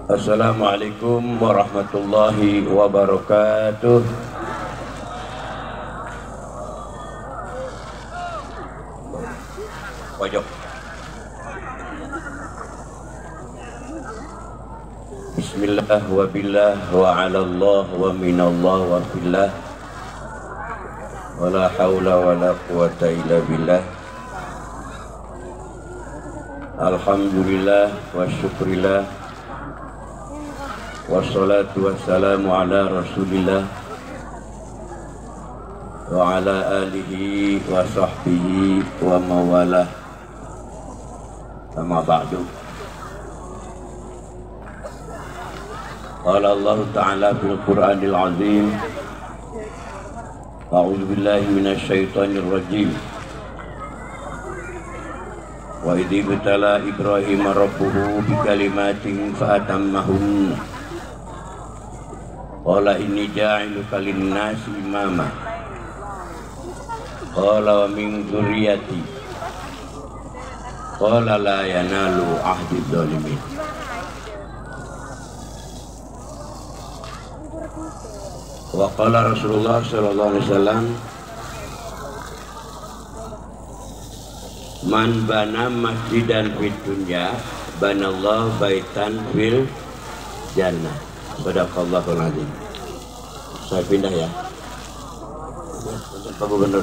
Assalamualaikum warahmatullahi wabarakatuh. Pojok. Bismillah wa billah wa ala Allah wa minallah wa billah wa la hawla wa la quwata illa billah. Alhamdulillah wa syukrillah wassalatu wassalamu ala rasulillah wa ala alihi wa sahbihi wa mawalah. Amma ba'du. Qala Allah Ta'ala fil Qur'anil Azim, a'udzu billahi minasy syaithanir rajim. Wa idh ibtala Ibrahim rabbuhu bikalimatin fa'atammahunna qala inni ja'iluka lin-nasi imama qala wa min dzurriyyati qala la yanalu ahdi dzalimin. Wa qala Rasulullah sallallahu alaihi wasallam, man bana masjidan fid dunya banallahu baitan fil jannah. Sadaqallahul azim. Saya pindah ya. Pak Gubernur.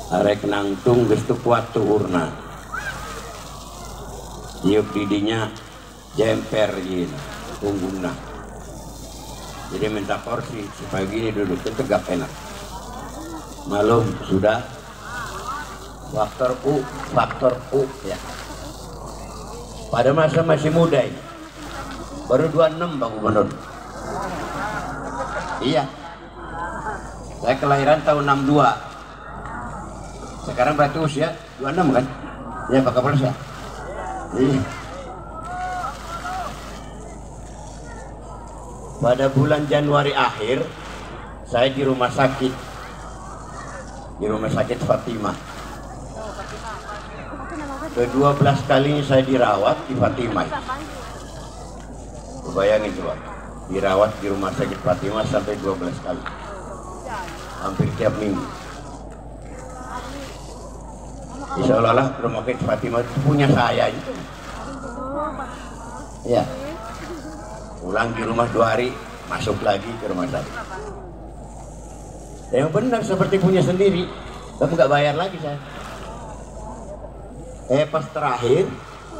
Arek nangtung geus teu kuat tuhurna. Diuk didinya jemper gini punggungna. Jadi minta kursi supaya gini duduk tegak enak. Malum sudah faktor U ya. Pada masa masih muda ini. Baru 26 Pak Gubernur. Iya. Saya kelahiran tahun 62. Sekarang berarti usia 26 kan? Ya Pak Kapolres ya. Iya. Pada bulan Januari akhir saya di rumah sakit Fatimah. Ke-12 kali saya dirawat di Fatimah. Bayangin coba, dirawat di rumah sakit Fatimah sampai 12 kali, hampir tiap minggu. Seolah-olah rumah sakit Fatimah itu punya saya itu. Ya. Pulang di rumah 2 hari, masuk lagi ke rumah sakit. Yang benar seperti punya sendiri, tapi nggak bayar lagi saya. Pas terakhir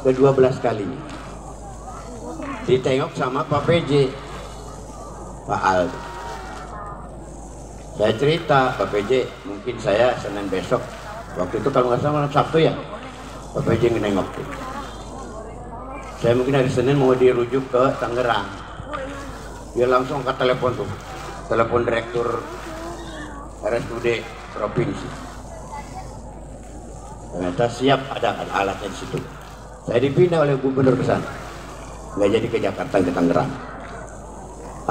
ke-12 kalinya ditengok sama Pak PJ, Pak Al. Saya cerita Pak PJ, mungkin saya Senin besok, waktu itu kalau nggak salah malam Sabtu ya, Pak PJ nengok. Saya mungkin hari Senin mau dirujuk ke Tangerang. Dia langsung angkat telepon tuh, telepon direktur RSUD provinsi. Ternyata siap, ada alatnya di situ. Saya dipindah oleh gubernur ke sana, nggak jadi ke Jakarta, ke Tangerang.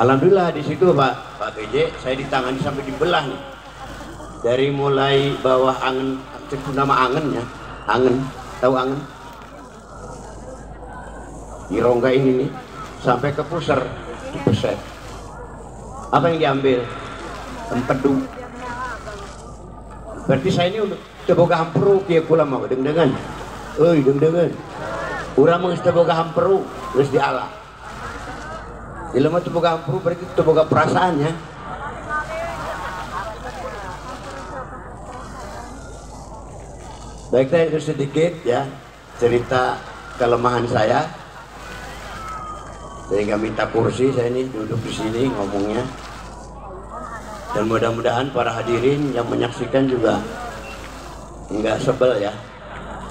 Alhamdulillah di situ Pak PJ saya ditangani sampai dibelah nih. Dari mulai bawah angen, nama angennya, angen, tahu angen? Di rongga ini nih sampai ke pusar dipeset. Apa yang diambil? Empedu. Berarti saya ini untuk teboga hamperu kia kula mau deng-dengan. Deng-dengan. Urang mah geus teboga hamperu, geus diala. Jelema teboga hamperu berarti teboga perasaannya. Baik, saya itu sedikit ya cerita kelemahan saya. Saya nggak minta kursi, saya ini duduk di sini ngomongnya. Dan mudah-mudahan para hadirin yang menyaksikan juga nggak sebel ya.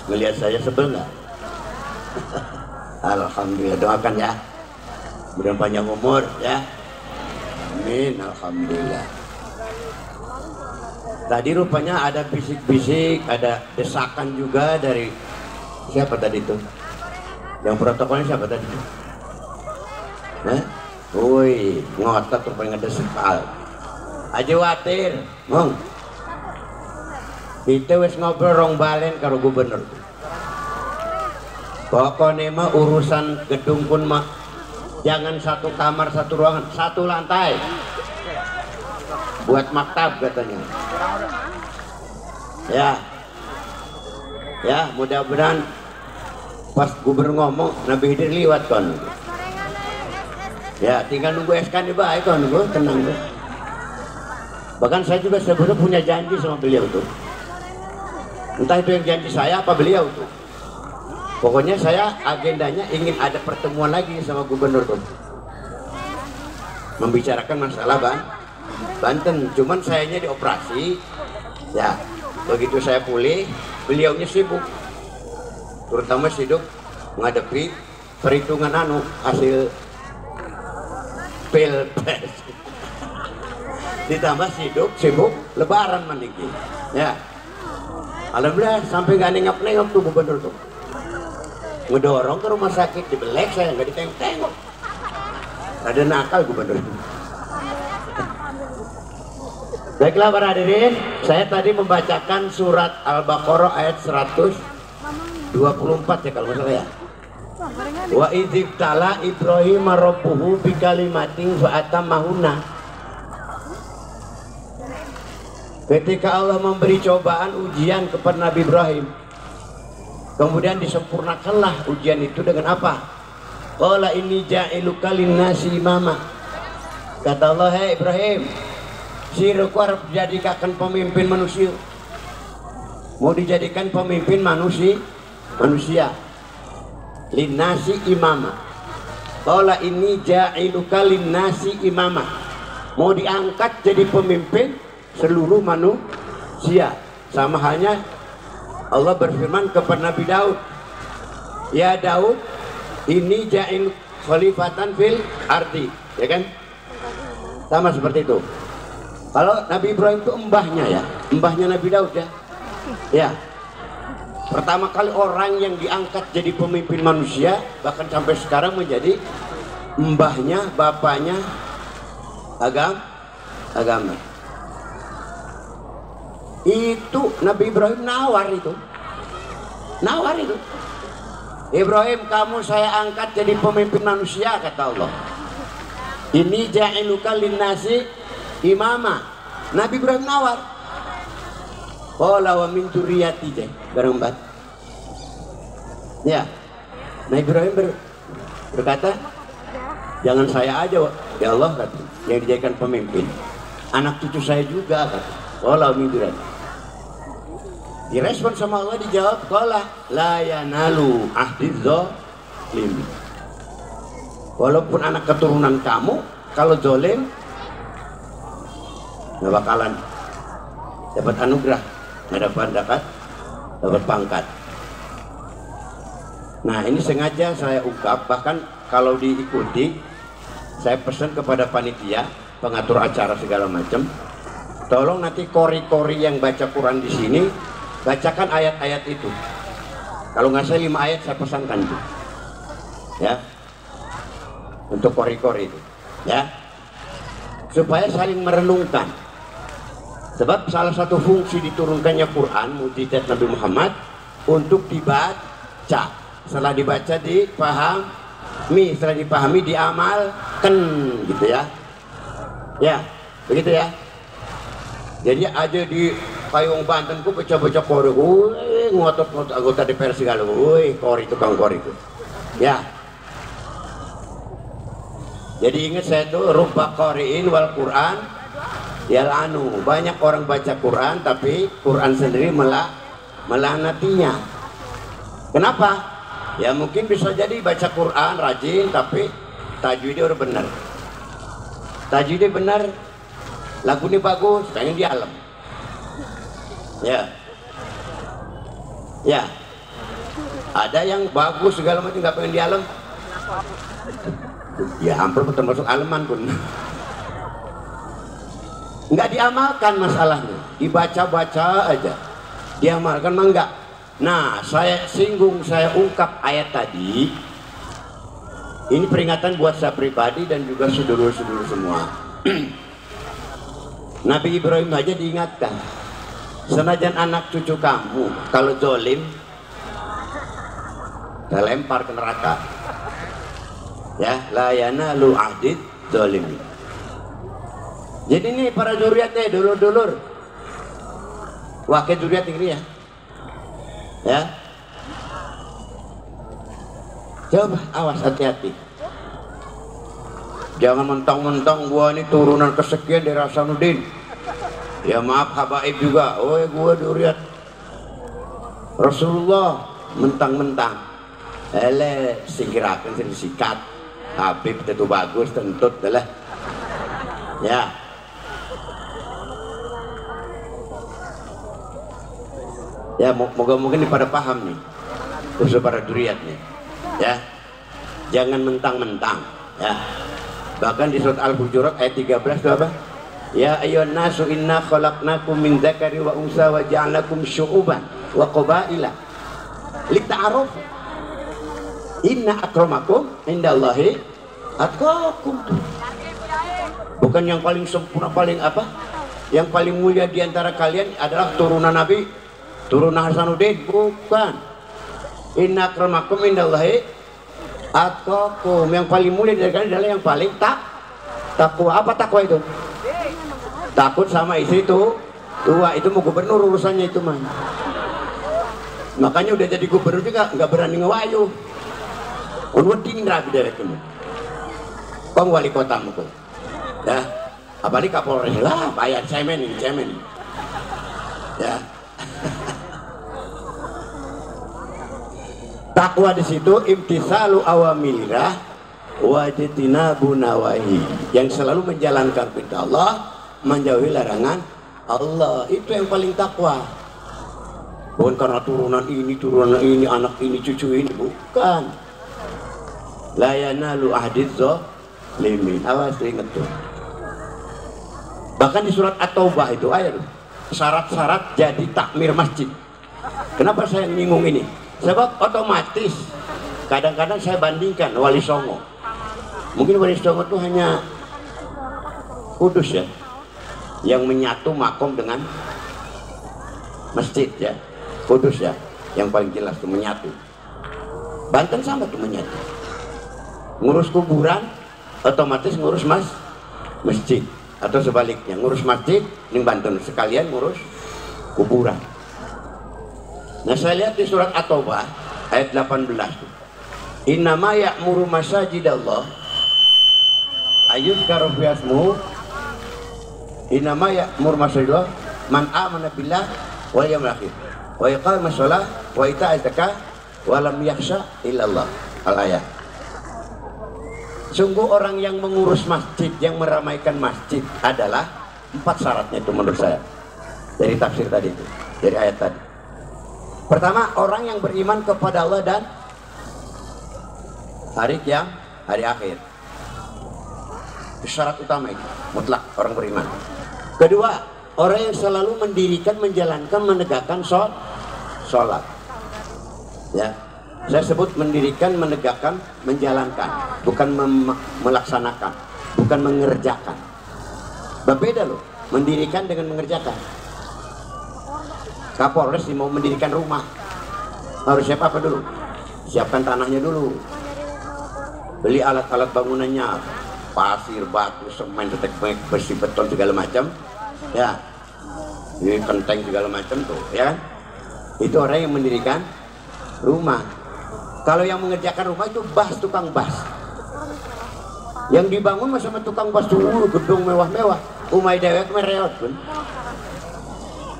Melihat saya sebel nggak? Alhamdulillah, doakan ya. Mudah panjang umur ya. Amin, alhamdulillah. Tadi rupanya ada bisik-bisik, ada desakan juga dari siapa tadi itu? Yang protokolnya siapa tadi? Woi, ngotot tuh pengen ngedesekal. Aja watir, mong. Kita wis ngobrol rong balen karo gubernur. Pokoknya mah urusan gedung pun mah jangan satu kamar satu ruangan, satu lantai. Buat maktab katanya. Ya, mudah-mudahan pas gubernur ngomong Nabi Khidir liwat kon. Ya, tinggal nunggu SK nih baik kon, gue tenang gue. Bahkan saya juga sebetulnya punya janji sama beliau tuh. Entah itu yang janji saya apa beliau tuh. Pokoknya saya agendanya ingin ada pertemuan lagi sama gubernur tuh. Membicarakan masalah Banten. Cuman sayanya dioperasi. Ya, begitu saya pulih, beliaunya sibuk. Terutama sibuk menghadapi perhitungan hasil pilpres. Ditambah sibuk lebaran maniki. Ya. Alhamdulillah sampai gak nengok tuh gubernur tuh. Ngedorong ke rumah sakit dibelek saya nggak ditengok-tengok. Ada nakal gubernur. Baiklah para hadirin, saya tadi membacakan surat Al-Baqarah ayat 124 ya kalau nggak salah ya. Wa idzibtala Ibrahim rabbuhu bikalimatin fa'atammahunna. Ketika Allah memberi cobaan ujian kepada Nabi Ibrahim, kemudian disempurnakanlah ujian itu dengan apa? Qala inni ja'iluka linnasi imama. Kata Allah, "Hei Ibrahim, siruku harap dijadikan pemimpin manusia." Mau dijadikan pemimpin manusia. Linnasi imama. Qala inni ja'iluka linnasi imama. Mau diangkat jadi pemimpin seluruh manusia. Sama halnya Allah berfirman kepada Nabi Daud, "Ya Daud, ini ja'il khalifatan fil ardi." Ya kan? Sama seperti itu. Kalau Nabi Ibrahim itu mbahnya Nabi Daud ya. Ya. Pertama kali orang yang diangkat jadi pemimpin manusia, bahkan sampai sekarang menjadi mbahnya, bapaknya agama. Itu Nabi Ibrahim nawar itu. Ibrahim, kamu saya angkat jadi pemimpin manusia, kata Allah. Ini ja'iluka linnasi imama. Nabi Ibrahim nawar. Qala wa min dzurriyyati bareng empat. Ya. Nabi Ibrahim berkata, jangan saya aja ya Allah, kata, yang dijadikan pemimpin. Anak cucu saya juga, kata. Qala min dzurriyyati. Direspon sama Allah, dijawab qala la yanalu ahdiz zalim. Walaupun anak keturunan kamu kalau zalim nggak bakalan dapat anugerah, nggak dapat pangkat. Nah, ini sengaja saya ungkap, bahkan kalau diikuti saya pesan kepada panitia pengatur acara segala macam, tolong nanti kori-kori yang baca Quran di sini bacakan ayat-ayat itu. Kalau nggak saya 5 ayat saya pesankan itu, ya, untuk kori-kori itu, ya, supaya saling merenungkan. Sebab salah satu fungsi diturunkannya Quran, mukjizat Nabi Muhammad, untuk dibaca. Setelah dibaca dipahami, setelah dipahami diamalkan, gitu ya. Ya, begitu ya. Jadi aja di Payung Banten ku pecah-pecah kori, ngotot-ngotot anggota DPR segala, kori tukang kori itu, ya. Jadi ingat saya tuh rubba qari'in wal Quran yal'anu. Banyak orang baca Quran tapi Quran sendiri melaknatinya. Kenapa? Ya mungkin bisa jadi baca Quran rajin tapi tajwidnya udah benar. Tajwidnya benar, lagu ini bagus, pengen di alam. Ya, ya, ada yang bagus segala macam nggak pengen di alam. Ya hampir termasuk aleman pun nggak diamalkan masalahnya, dibaca-baca aja, diamalkan mah enggak. Nah, saya ungkap ayat tadi Ini peringatan buat saya pribadi dan juga sedulur-sedulur semua. Nabi Ibrahim aja diingatkan, senajan anak cucu kamu kalau zolim, saya lempar ke neraka. Ya, la yanalu ahdid zolim. Jadi ini para zuriatnya, dulur-dulur, wakil zuriat ini ya. Ya, coba awas, hati-hati. Jangan mentang-mentang gua ini turunan kesekian dari Hasanuddin. Ya maaf habaib juga. Oh gua zuriat Rasulullah, mentang-mentang. Ele singkirakan sing sikat. Habib tentu bagus, tentut adalah. Ya. Ya, moga-moga ini pada paham nih, khusus para zuriat nih. Ya, jangan mentang-mentang. Ya, bahkan di surat Al-Hujurat ayat 13 itu apa? Ya ayyuhan nasu inna khalaqnakum min dzakari wa unsa wa ja'alnakum syu'uban wa qabaila lita'arufu inna akramakum indallahi atqakum. Bukan yang paling sempurna, paling apa? Yang paling mulia di antara kalian adalah turunan Nabi, turunan Hasanuddin, bukan. Inna akramakum indallahi atqakum. Yang paling mulia dari kalian adalah yang paling takwa. Apa takwa itu? Takut sama istri itu tua. Itu mau gubernur urusannya itu mah. Makanya udah jadi gubernur juga nggak berani ngewayu. Unweding rapi dari itu. Kong wali kota muka. Ya, apalagi Kapolres lah, bayar cemen. Ya. Takwa di situ imtisalu awamirirah wajtinabu nawahi, yang selalu menjalankan perintah Allah, menjauhi larangan Allah. Itu yang paling takwa. Bukan karena turunan ini, anak ini, cucu ini, bukan. La yanalu ahdidz zalimin. Awas ingat tuh. Bahkan di surat At-Taubah itu ayat syarat-syarat jadi takmir masjid. Kenapa saya nyinggung ini? Sebab otomatis kadang-kadang saya bandingkan Wali Songo. Mungkin Wali Songo itu hanya Kudus ya, yang menyatu makom dengan masjid ya. Kudus ya, yang paling jelas itu menyatu. Banten sama tuh menyatu. Ngurus kuburan otomatis ngurus masjid, atau sebaliknya ngurus masjid ning Banten sekalian ngurus kuburan. Nah saya lihat di surat At-Taubah ayat 18, innama ya'muru masajidallah ayyuzkara fi ismuhu, innama ya'muru masajidallah man amana billah wal yawmil akhir wa iqama shalah wa ita'a zakah wa lam yakhsha illallah. Al-ayat. Sungguh orang yang mengurus masjid, yang meramaikan masjid adalah 4 syaratnya itu menurut saya dari tafsir tadi itu, dari ayat tadi. Pertama, orang yang beriman kepada Allah dan hari akhir. Syarat utama itu mutlak orang beriman. Kedua, orang yang selalu mendirikan, menjalankan, menegakkan sholat. Ya, saya sebut mendirikan, menegakkan, menjalankan, bukan melaksanakan, bukan mengerjakan. Berbeda loh, mendirikan dengan mengerjakan. Kapolres mau mendirikan rumah, harus siap apa dulu? Siapkan tanahnya dulu, beli alat-alat bangunannya, pasir, batu, semen, tetek, besi, beton segala macam, ya, ini kenteng segala macam tuh, ya kan? Itu orang yang mendirikan rumah. Kalau yang mengerjakan rumah itu tukang bas. Yang dibangun sama tukang bas dulu, gedung mewah-mewah, umai dewek mereot pun.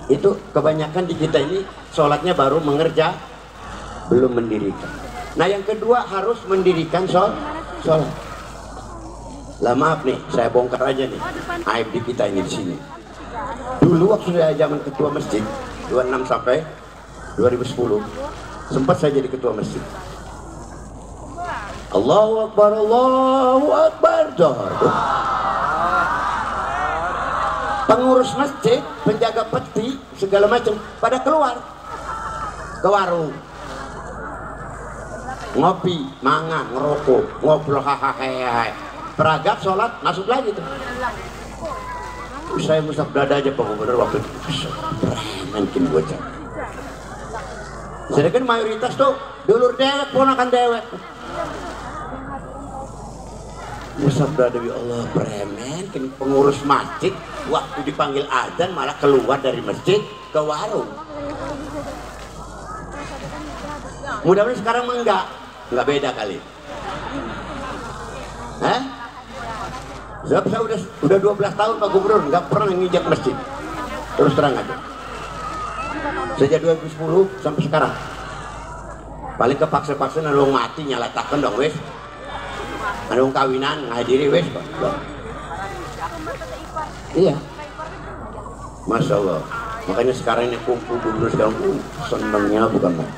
Itu kebanyakan di kita ini sholatnya baru mengerja, belum mendirikan. Nah yang kedua harus mendirikan sholat. Lah maaf nih, saya bongkar aja nih aib di kita ini di sini. Dulu waktu saya zaman ketua masjid 26 sampai 2010 sempat saya jadi ketua masjid. Allahu Akbar, Allahu Akbar. Pengurus masjid, penjaga peti, segala macam pada keluar ke warung. ngopi, mangan, ngerokok, ngobrol, hahaha, peragap, sholat, masuk lagi tuh. Saya musab dada aja Pak Gubernur waktu itu, mungkin bocah. Sedangkan mayoritas tuh dulur dewek, ponakan dewek. Musab dada, ya Allah, premen, pengurus masjid, waktu dipanggil adzan malah keluar dari masjid ke warung. Mudah-mudahan sekarang mah enggak beda kali. Sebab saya udah 12 tahun Pak Gubernur nggak pernah nginjak masjid. Terus terang aja. Sejak 2010 sampai sekarang. Paling kepaksa-paksa ada orang mati nyalatakan dong wes. Ada orang kawinan ngadiri wes Pak. Iya. Masya Allah. Makanya sekarang ini kumpul Gubernur sekarang senangnya bukan main.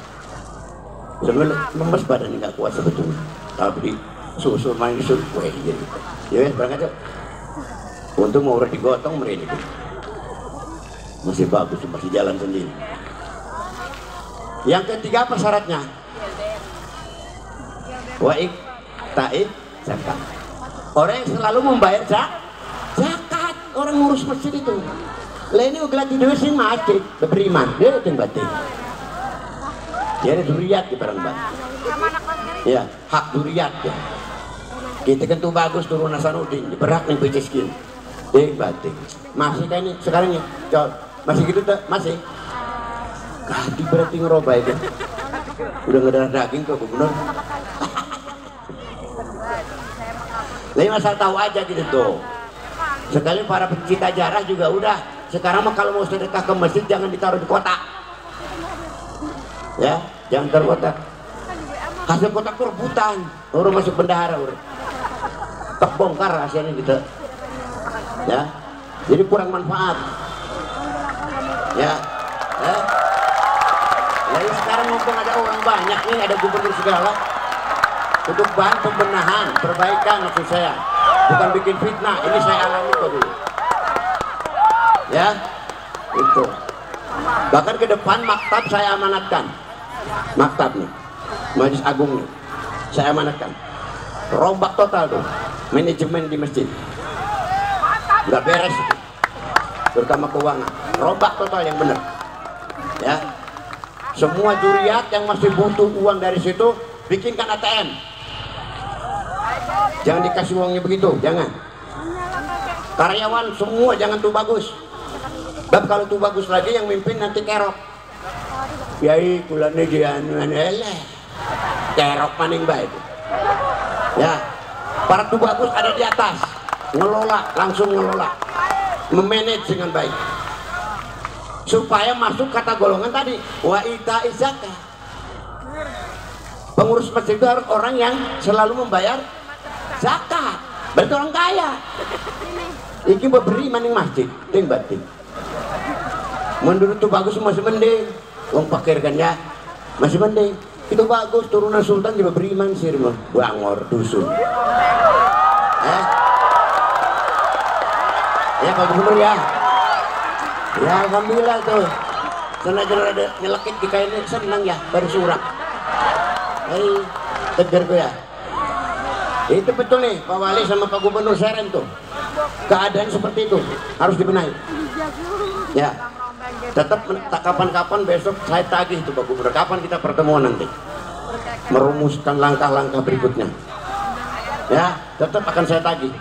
Sebenarnya lemes badan nggak kuat sebetulnya, tapi susu main susu, jadi ya berangkat aja. Untuk mau udah digotong mereka masih bagus, masih jalan sendiri. Yang ketiga apa syaratnya? Waik taib zakat. Orang yang selalu membayar zakat, orang ngurus masjid itu. Lah ini udah tidur sih masjid, beriman, dia yang batin. Ya ada duriat di barang bang. Ya hak duriat ya. Kita kan tuh bagus turun Hasanuddin, berak nih peciskin. Batik. Masih kayak ini sekarang ya, masih gitu tuh masih. Gadi berarti ngeroba itu. Udah ngedarah daging ke Gubernur. Lain masalah tahu aja gitu tuh. Sekali para pencinta jarah juga udah. Sekarang mah kalau mau sedekah ke masjid jangan ditaruh di kotak. Ya, jangan terkotak. Hasil kotak itu rebutan, orang masuk bendahara, orang tak bongkar hasilnya gitu. Ya, jadi kurang manfaat. Ya, Lalu sekarang mumpung ada orang banyak nih, ada gubernur segala, untuk bahan pembenahan, perbaikan maksud saya, bukan bikin fitnah. Ini saya alami kok dulu. Ya, itu. Bahkan ke depan maktab saya amanatkan. Maktab nih, Majelis Agung nih, saya amanatkan. Rombak total tuh, manajemen di masjid. Nggak beres, terutama keuangan. Rombak total yang benar. Ya, semua juriat yang masih butuh uang dari situ, bikinkan ATM. Jangan dikasih uangnya begitu, jangan. Karyawan semua jangan tuh bagus. Dan kalau tuh bagus lagi yang mimpin nanti kerok. Yai kulane jianuan eleh kerok maning baik. Ya, para tuh bagus ada di atas, ngelola, langsung ngelola, memanage dengan baik supaya masuk kata golongan tadi wa ita zakat. Pengurus masjid itu harus orang yang selalu membayar zakat, berarti orang kaya. Iki beri maning masjid, ting batin. Menurut tuh bagus masih mending. Wong pakir kan ya, masih mending. Itu bagus, turunan sultan juga beriman sih, bangor dusun. Ya Pak Gubernur ya. Ya alhamdulillah tuh. Sana aja ada nyelekit di kainnya, senang ya, baru surak. Tegar gue ya. Itu betul nih Pak Wali sama Pak Gubernur Seren tuh. Keadaan seperti itu harus dibenahi. Ya. Tetap kapan-kapan besok saya tagih itu Pak Gubernur, kapan kita pertemuan nanti merumuskan langkah-langkah berikutnya. Ya, tetap akan saya tagih.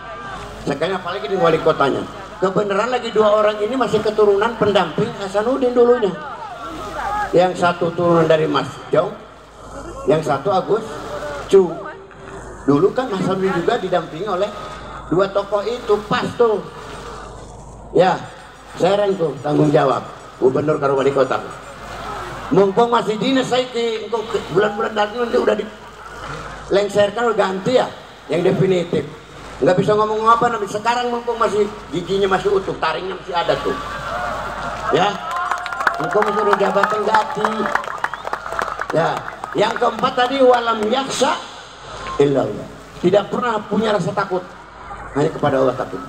Sekalian apalagi di wali kotanya. Kebenaran lagi dua orang ini masih keturunan pendamping Hasanuddin dulunya. Yang satu turunan dari Mas Jong, yang satu Agus Cu. Dulu kan Hasanuddin juga didampingi oleh dua tokoh itu, pas tuh. Ya, Seren tuh tanggung jawab. Gubernur karo wali kota. Mumpung masih dinas saya ke bulan-bulan nanti udah dilengserkan, udah ganti ya yang definitif. Nggak bisa ngomong apa nanti sekarang, mumpung masih giginya masih utuh, taringnya masih ada tuh. Ya, mumpung masih udah jabatan ganti. Ya, yang keempat tadi walam yaksa illallah. Tidak pernah punya rasa takut, hanya kepada Allah takut.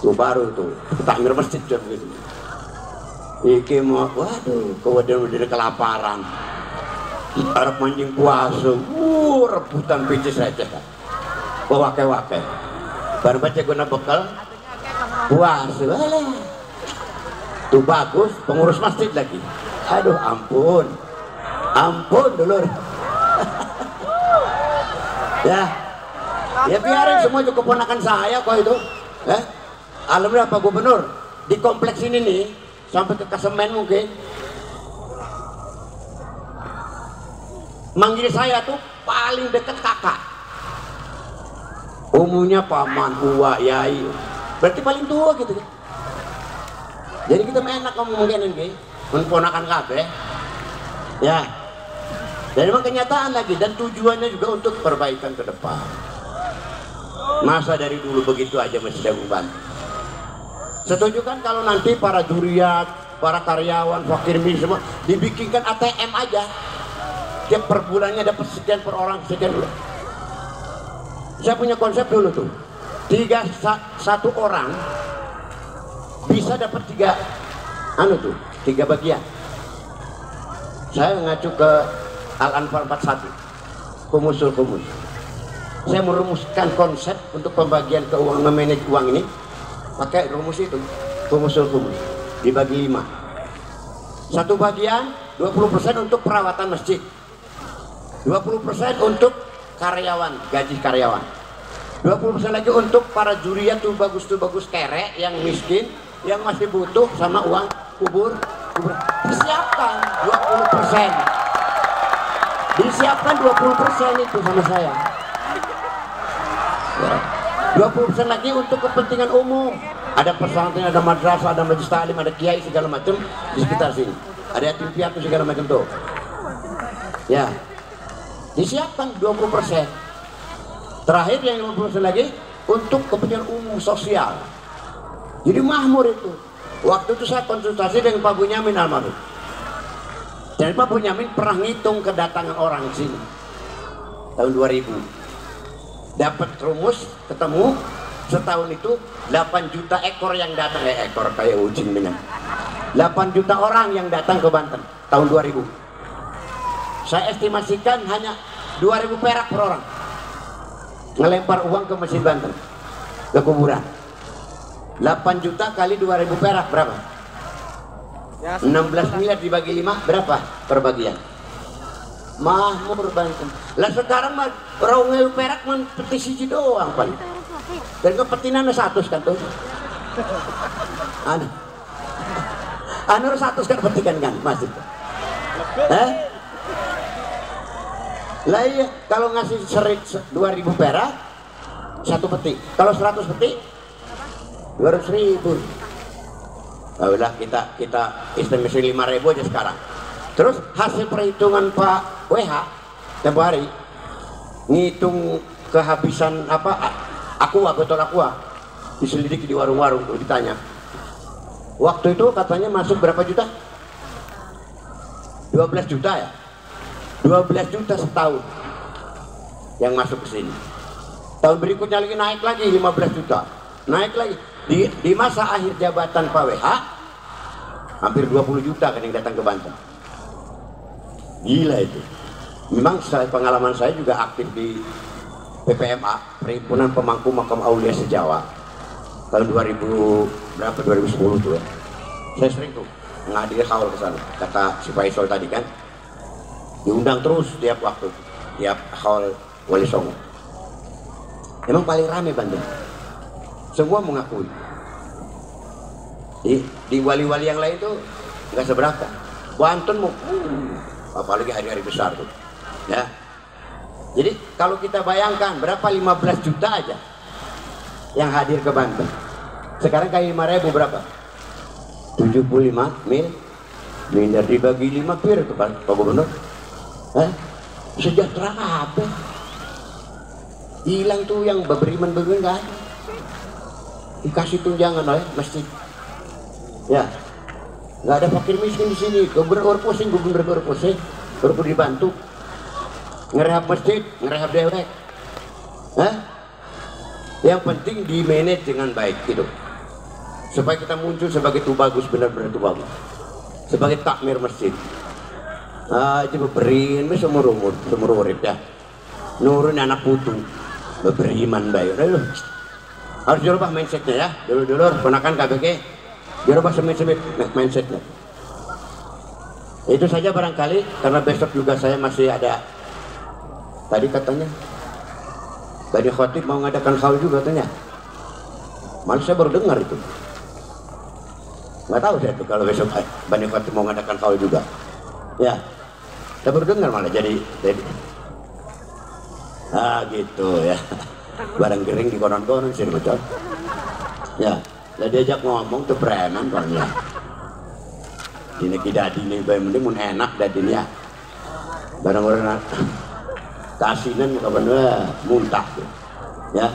Tuh baru tuh takmir masjid jam gitu. Iki mau, waduh, kemudian udah kelaparan. Arab manjing puasa, rebutan picis receh kan, wake-wake, baru baca guna bekal, puasa, tuh bagus, pengurus masjid lagi, aduh ampun, dulur, ya biarin semua itu keponakan saya kok itu, alhamdulillah Pak Gubernur, di kompleks ini nih, sampai ke Kasemen mungkin, manggil saya tuh paling dekat kakak, umumnya paman, uwa, yai, berarti paling tua gitu kan. Jadi kita enak ngomong gini, ponakan kabeh, ya. Dan memang kenyataan lagi, dan tujuannya juga untuk perbaikan ke depan. Masa dari dulu begitu aja masih ada bantu. Setuju kan kalau nanti para juriat, para karyawan, fakir miskin semua dibikinkan ATM aja. Tiap per bulannya dapat sekian per orang, sekian dulu. Saya punya konsep dulu tuh, satu orang bisa dapat tiga bagian. Saya ngacu ke Al-Anfal 41, Kumusul Kumus. Saya merumuskan konsep untuk pembagian keuangan, memanage uang ini pakai rumus itu, Kumusul Kumus, dibagi 5. Satu bagian 20% untuk perawatan masjid, 20% untuk karyawan, gaji karyawan, 20% lagi untuk para juriat tuh bagus kerek yang miskin, yang masih butuh sama uang kubur. Disiapkan 20% itu sama saya, 20% lagi untuk kepentingan umum, ada pesantren, ada madrasah, ada majelis taklim, ada kiai segala macam di sekitar sini, ada yatim piatu segala macam tuh, ya. Disiapkan 20%. Terakhir yang 50% lagi untuk kepentingan umum sosial. Jadi makmur itu. Waktu itu saya konsultasi dengan Pak Bunyamin almarhum. Dan Pak Bunyamin pernah ngitung kedatangan orang sini tahun 2000. Dapat rumus, ketemu setahun itu 8 juta ekor yang datang, ekor kayak ucing dengan 8 juta orang yang datang ke Banten tahun 2000. Saya estimasikan hanya 2.000 perak per orang ngelempar uang ke Masjid Banten, ke kuburan. 8 juta kali 2.000 perak berapa? 16 miliar dibagi 5 berapa per bagian? Mahmur Banten. Lah sekarang mah orang perak man peti siji doang paling. Dan kepetinannya 100 kan tuh. Anu 100 kan petikan kan masih. Lah iya, kalau ngasih 2.000 perak satu peti, kalau 100 peti 200.000. Nah, udah kita estimasi 5.000 aja sekarang. Terus hasil perhitungan Pak WH tiap hari ngitung kehabisan botol aqua diselidiki di warung-warung, ditanya waktu itu katanya masuk berapa juta? 12 juta ya? 12 juta setahun yang masuk ke sini. Tahun berikutnya lagi naik lagi 15 juta, naik lagi. Di masa akhir jabatan Pak WH hampir 20 juta kan yang datang ke Banten. Gila itu. Memang pengalaman saya juga aktif di PPMA, Perhimpunan Pemangku Makam Aulia Sejawa, tahun 2010 tuh ya. Saya sering tuh menghadiri haul ke sana. Kata si Faisal tadi kan, diundang terus tiap waktu, tiap haul Wali Songo. Emang paling rame Banten. Semua mengakui. Di wali-wali yang lain tuh nggak seberapa. Banten mau, apalagi hari-hari besar tuh. Ya. Jadi kalau kita bayangkan berapa 15 juta aja yang hadir ke Banten. Sekarang kayak 5.000 berapa? 75 miliar dibagi 5 pir itu Pak Gubernur. Sejahtera apa? Hilang tuh yang beriman-beriman nggak ada. Dikasih tunjangan oleh masjid. Ya, nggak ada fakir miskin di sini. Gubernur pusing, baru dibantu ngerehab masjid, ngerehab dewek. Yang penting di manage dengan baik gitu, supaya kita muncul sebagai tubagus, benar-benar tubagus, sebagai takmir masjid. Itu beberin seumur urip ya. Nurun anak putu beberiman bae. Harus dirubah mindsetnya ya. Dulu ponakan KBG dirubah semit mindsetnya. Itu saja barangkali, karena besok juga saya masih ada. Tadi katanya Bani Khotib mau ngadakan haul juga katanya. Malah saya baru dengar itu. Nggak tahu saya tuh kalau besok Bani Khotib mau ngadakan haul juga. Ya, saya baru dengar malah jadi. Gitu ya. Barang kering di konon-konon sih betul. Ya, lah diajak ngomong tuh preman soalnya. Ini kita dini bae mending mun enak dadinya. Barang orang kasinan muka bener muntah tuh. Ya.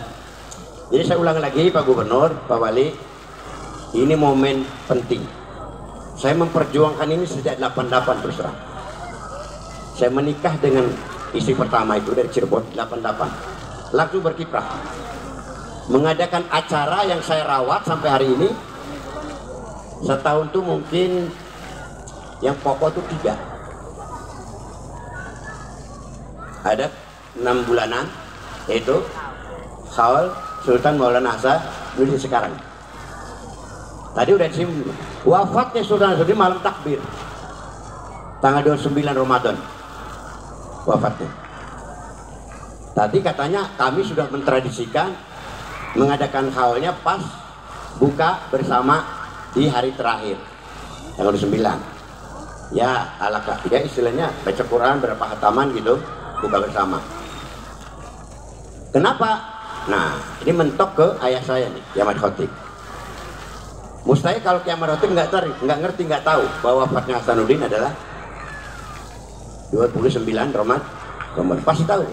Jadi saya ulang lagi Pak Gubernur, Pak Wali, ini momen penting. Saya memperjuangkan ini sejak 88 terus terang. Saya menikah dengan istri pertama itu dari Cirebon 88. Langsung berkiprah. Mengadakan acara yang saya rawat sampai hari ini. Setahun tuh mungkin yang pokok tuh 3. Ada 6 bulanan, yaitu Haul Sultan Maulana Hasan Nuruddin sekarang. Tadi udah disinggung, wafatnya Sultan Hasanuddin malam takbir, tanggal 29 Ramadan wafatnya. Tadi katanya kami sudah mentradisikan mengadakan haulnya pas buka bersama di hari terakhir tanggal 29. Ya ala ya istilahnya baca Quran berapa hataman gitu, buka bersama. Kenapa? Nah ini mentok ke ayah saya nih, Kiamat Khotib. Mustahil kalau Kiamat Khotib nggak ngerti, nggak tahu bahwa wafatnya Hasanuddin adalah 29 Ramadan, pasti tahu.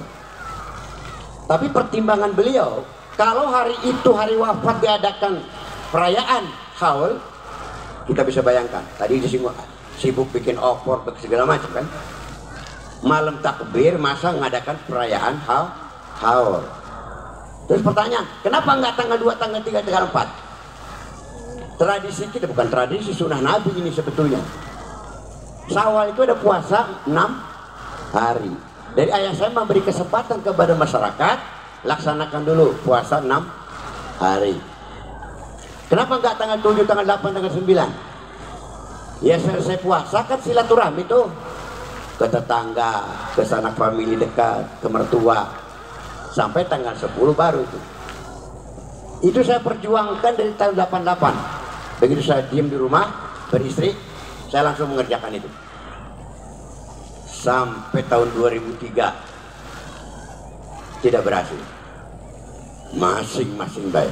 Tapi pertimbangan beliau, kalau hari itu hari wafat diadakan perayaan haul, kita bisa bayangkan. Tadi disinggung sibuk bikin opor segala macam kan. Malam takbir masa mengadakan perayaan haul. Terus pertanyaan, kenapa nggak tanggal 2, tanggal 3, tanggal 4? Tradisi kita bukan tradisi, sunnah Nabi ini sebetulnya. Syawal itu ada puasa 6 hari. Dari ayah saya memberi kesempatan kepada masyarakat, laksanakan dulu puasa 6 hari. Kenapa nggak tanggal 7, tanggal 8, tanggal 9? Ya selesai puasa kan silaturahmi tuh ke tetangga, ke sanak famili dekat, ke mertua. Sampai tanggal 10 baru itu saya perjuangkan dari tahun 88. Begitu saya diam di rumah beristri, saya langsung mengerjakan itu sampai tahun 2003 tidak berhasil. Masing-masing baik,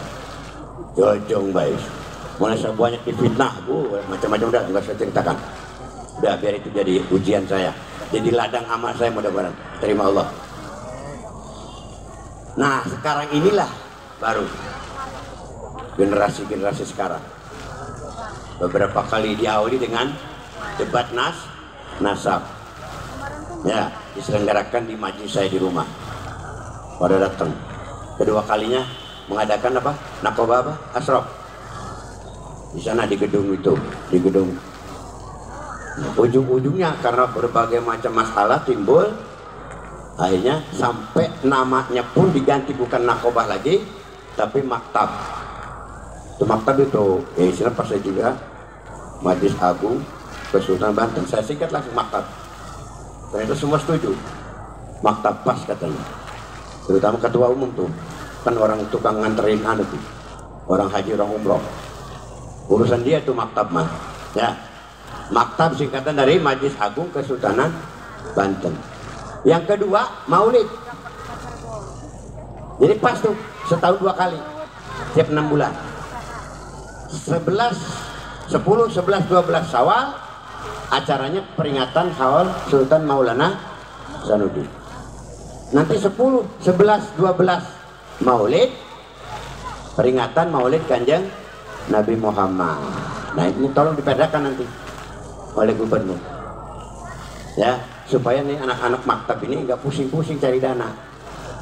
jojong baik, mulai saya banyak difitnah, macam-macam udah nggak saya ceritakan. Udah biar itu jadi ujian saya, jadi ladang amal saya, mudah-mudahan terima Allah. Nah sekarang inilah baru generasi sekarang. Beberapa kali diawali dengan debat nasab, ya diselenggarakan di majelis saya di rumah. Pada datang. Kedua kalinya mengadakan apa? Nakobah apa? Asraf. Di sana di gedung itu, di gedung. Ujung-ujungnya karena berbagai macam masalah timbul. Akhirnya sampai namanya pun diganti, bukan nakobah lagi tapi maktab. Itu maktab itu istilah pas saya juga Majelis Agung Kesultanan Banten, saya singkat langsung maktab. Dan itu semua setuju, maktab pas katanya. Terutama ketua umum tuh kan orang tukang nganterin tuh, orang haji, orang umroh, urusan dia tuh maktab mah ya. Maktab singkatan dari Majelis Agung Kesultanan Banten. Yang kedua maulid. Jadi pas tuh setahun 2 kali tiap 6 bulan, 11, 10, 11, 12 Syawal acaranya peringatan haul Sultan Maulana Hasanuddin. Nanti 10, 11, 12 maulid, peringatan maulid Kanjeng Nabi Muhammad. Nah ini tolong dipedakan nanti oleh gubernur ya, supaya nih anak-anak maktab ini nggak pusing-pusing cari dana.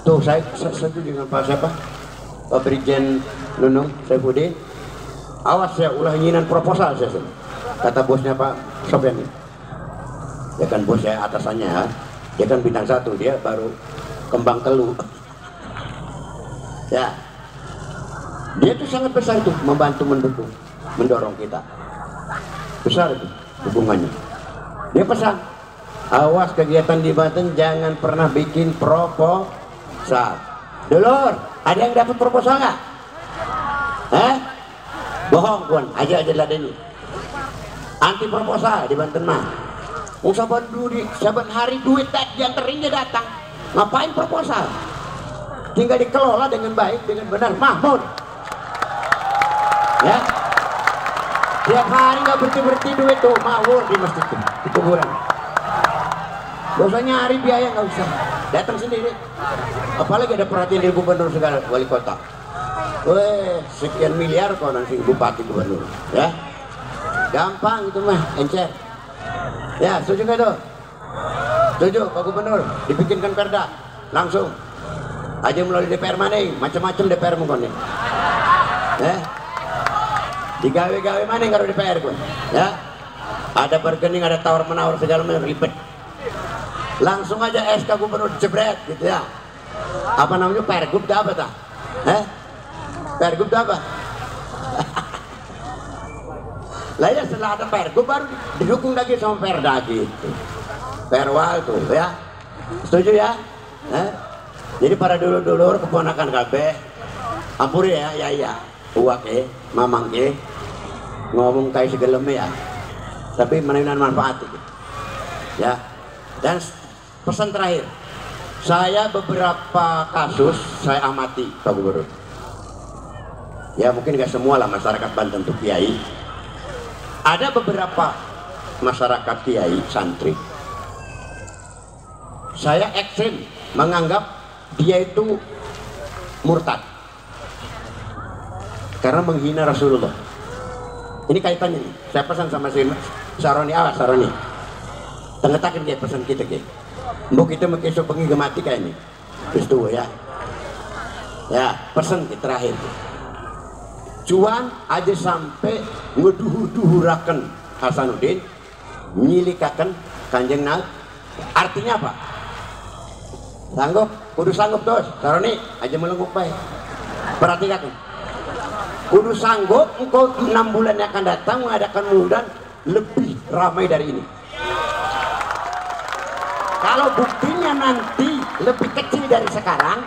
Tuh saya setuju dengan Pak siapa, Pak Brigjen Nunung Saifuddin. Awas ya ulah nyinan proposal saya, kata bosnya Pak Sofyan. Ya kan bos saya atasannya ya. Dia kan bintang 1, dia baru kembang telu. Ya. Dia tuh sangat besar itu membantu mendukung, mendorong kita. Besar itu hubungannya. Dia pesan, awas kegiatan di Banten jangan pernah bikin proposal. Dulur, ada yang dapat proposal nggak? Bohong kuan, aja ladeni. Anti proposal di Banten mah. Saban duit, saban hari duit yang teringnya datang. Ngapain proposal? Tinggal dikelola dengan baik, dengan benar. Mahmud. Ya. Tiap hari nggak berhenti duit tuh mawur di masjid tuh, di kuburan. Gak usah nyari biaya, nggak usah. Datang sendiri. Apalagi ada perhatian dari gubernur segala, wali kota. Weh, sekian miliar kok nanti bupati gubernur. Ya. Gampang itu mah, encer. Ya, setuju nggak tuh? Setuju, Pak Gubernur. Dibikinkan perda, langsung. Aja melalui DPR mana, macam-macam DPR mungkin. Ya. Digawe-gawe mana kalau DPR gue? Ya. Ada bargaining, ada tawar menawar segala macam ribet. Langsung aja SK Gubernur jebret gitu ya. Apa namanya, Pergub apa tak? Pergub apa? Lah ya setelah ada Pergub baru didukung lagi sama Perda gitu. Perwal tuh ya. Setuju ya? Jadi para dulur-dulur keponakan kabeh ampuri ya, ya. Uak mamang ngomong kayak segeleme ya. Tapi menemukan manfaat gitu. Ya. Dan pesan terakhir, saya beberapa kasus saya amati Pak Gubernur. Ya mungkin gak semua lah masyarakat Banten tuh kiai. Ada beberapa masyarakat kiai santri, saya ekstrim menganggap dia itu murtad karena menghina Rasulullah. Ini kaitannya nih, saya pesan sama si Saroni, awas Saroni, tengetakin dia pesan kita ke mbok kita mengkesok pengi gemati kayak ini terus tuh ya. Ya pesan kita terakhir, cuan aja sampai ngeduhur-duhuraken Hasanuddin, nyilikaken Kanjeng Nabi. Artinya apa? Sanggup, kudu sanggup terus. Saroni aja melengkuk baik. Perhatikan, kudu sanggup engkau 6 bulan yang akan datang mengadakan muludan lebih ramai dari ini. Kalau buktinya nanti lebih kecil dari sekarang,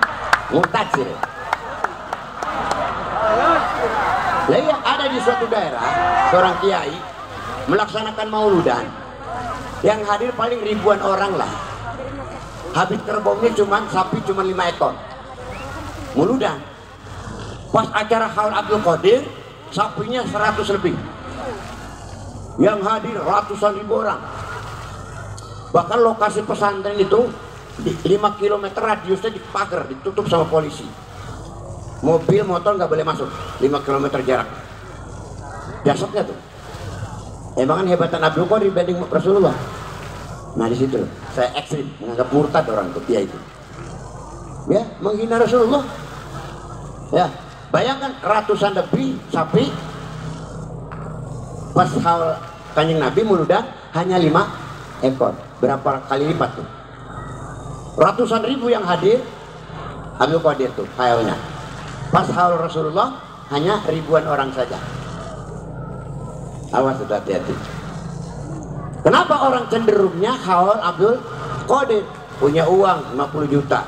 murtad sih. Lah iya, ada di suatu daerah seorang kiai melaksanakan mauludan, yang hadir paling ribuan orang lah. Habis kerbaunya sapi cuma 5 ekor. Mauludan. Pas acara Haul Abdul Qadir, sapinya 100 lebih. Yang hadir ratusan ribu orang. Bahkan lokasi pesantren itu di 5 km radiusnya dipagar, ditutup sama polisi. Mobil, motor nggak boleh masuk, 5 km jarak. Dasarnya tuh. Emang kan hebatan Abdul Qadir dibanding Rasulullah. Nah di situ saya ekstrim menganggap murtad orang itu, dia itu. Ya, menghina Rasulullah. Ya, bayangkan ratusan lebih sapi. Pas Haul Kanjeng Nabi muludan hanya 5 ekor. Berapa kali lipat tuh? Ratusan ribu yang hadir Abdul Qadir tuh haulnya. Pas haul Rasulullah hanya ribuan orang saja. Awas, hati-hati. Kenapa orang cenderungnya haul Abdul Qadir? Punya uang 50 juta.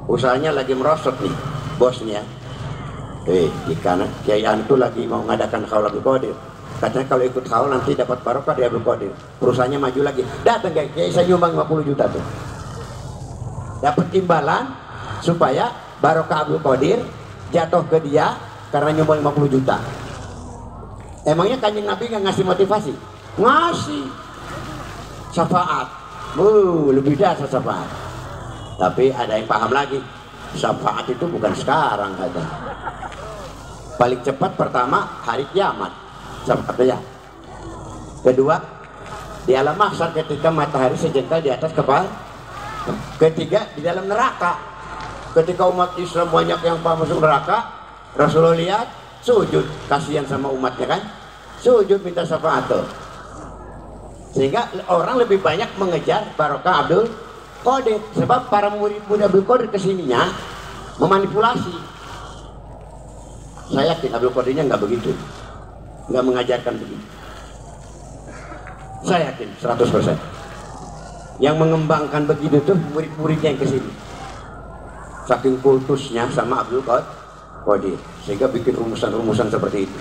Usahanya lagi merosot nih bosnya. Di kanan Kiai Antu lagi mau ngadakan haul Abdul Qadir. Katanya kalau ikut haul nanti dapat barokah di Abdul Qadir. Perusahaannya maju lagi. Datang Kiai, saya nyumbang 50 juta tuh. Dapat imbalan supaya barokah Abdul Qadir jatuh ke dia karena nyumbang 50 juta. Emangnya Kanjeng Nabi nggak ngasih motivasi? Ngasih syafaat. Lebih dasar syafaat. Tapi ada yang paham lagi, syafaat itu bukan sekarang kata. Paling cepat pertama hari kiamat syafaatnya. Kedua di alam mahsyar ketika matahari sejengkal di atas kepala. Ketiga di dalam neraka ketika umat Islam banyak yang masuk neraka, Rasulullah lihat sujud, kasihan sama umatnya kan, sujud minta syafaat tuh. Sehingga orang lebih banyak mengejar barokah Abdul Qadir, sebab para murid-murid Abdul Qadir kesininya memanipulasi. Saya yakin Abdul Qadirnya nggak begitu, nggak mengajarkan begitu. Saya yakin 100%. Yang mengembangkan begitu tuh murid-muridnya yang kesini. Saking kultusnya sama Abdul Qadir, sehingga bikin rumusan-rumusan seperti itu.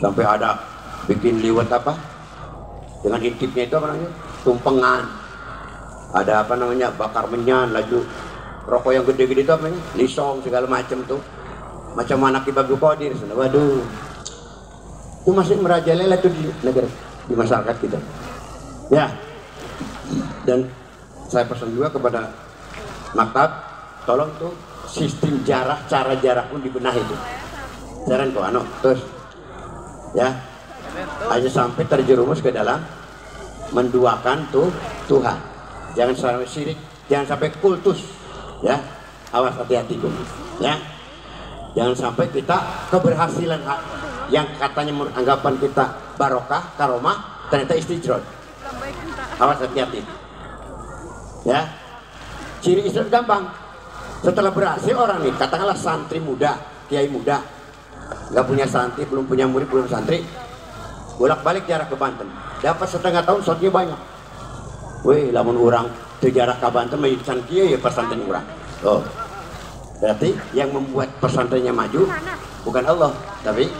Sampai ada bikin liwat apa? Dengan intipnya itu apa namanya? Tumpengan. Ada apa namanya? Bakar menyan, laju rokok yang gede-gede itu apa namanya? Lisong segala macam tuh. Macam anak Abdul Qadir. Waduh. Itu masih merajalela tuh di negara, di masyarakat kita. Ya. Dan saya pesan juga kepada maktab, tolong tuh sistem jarak, cara jarak pun dibenahi itu. Jaran kok terus ya. Aja sampai terjerumus ke dalam menduakan tuh Tuhan. Jangan sampai syirik, jangan sampai kultus, ya. Awas, hati-hati ya. Jangan sampai kita keberhasilan yang katanya anggapan kita barokah, karomah, ternyata istijrod. Awas, hati-hati. Ya. Ciri istijrod gampang. Setelah berhasil orang nih, katakanlah santri muda, kiai muda, nggak punya santri, belum punya murid, belum santri, bolak-balik jarak ke Banten, dapat setengah tahun santrinya banyak. Wih, lamun orang sejarah ke Banten menjadi kiai ya pesantren orang. Oh, berarti yang membuat pesantrennya maju bukan Allah, tapi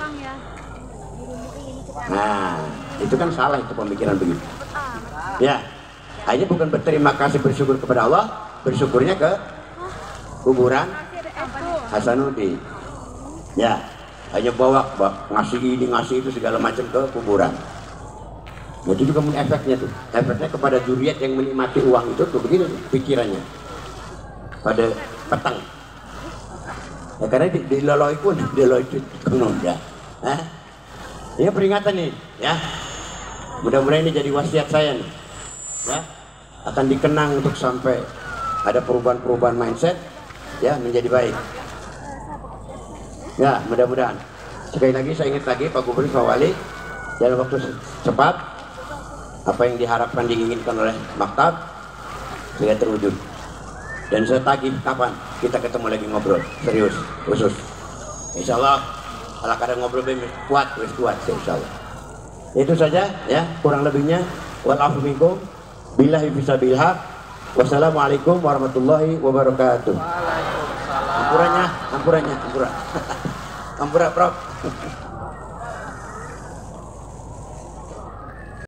nah itu kan salah, itu pemikiran begitu. Ya, hanya bukan berterima kasih bersyukur kepada Allah, bersyukurnya ke kuburan Hasanuddin. Ya, hanya bawa ngasih ini ngasih itu segala macam ke kuburan. Jadi juga efeknya tuh, efeknya kepada zuriat yang menikmati uang itu tuh begini pikirannya pada petang. Ya, karena di loloi pun di loloi itu ya. Ini peringatan nih, ya. Mudah-mudahan ini jadi wasiat saya nih, ya. Akan dikenang untuk sampai ada perubahan-perubahan mindset, ya, menjadi baik. Ya, mudah-mudahan. Sekali lagi saya ingat lagi Pak Gubernur, Pak Wali, dalam waktu cepat apa yang diharapkan diinginkan oleh maktab sudah terwujud. Dan saya tagih kapan kita ketemu lagi ngobrol serius khusus. Insya Allah kalau kadang ngobrol kuat, insya Allah. Itu saja ya, kurang lebihnya. Wal-afu minkum billahi fisabilil haq. Wassalamualaikum warahmatullahi wabarakatuh. Ampurannya, ampura, Prof.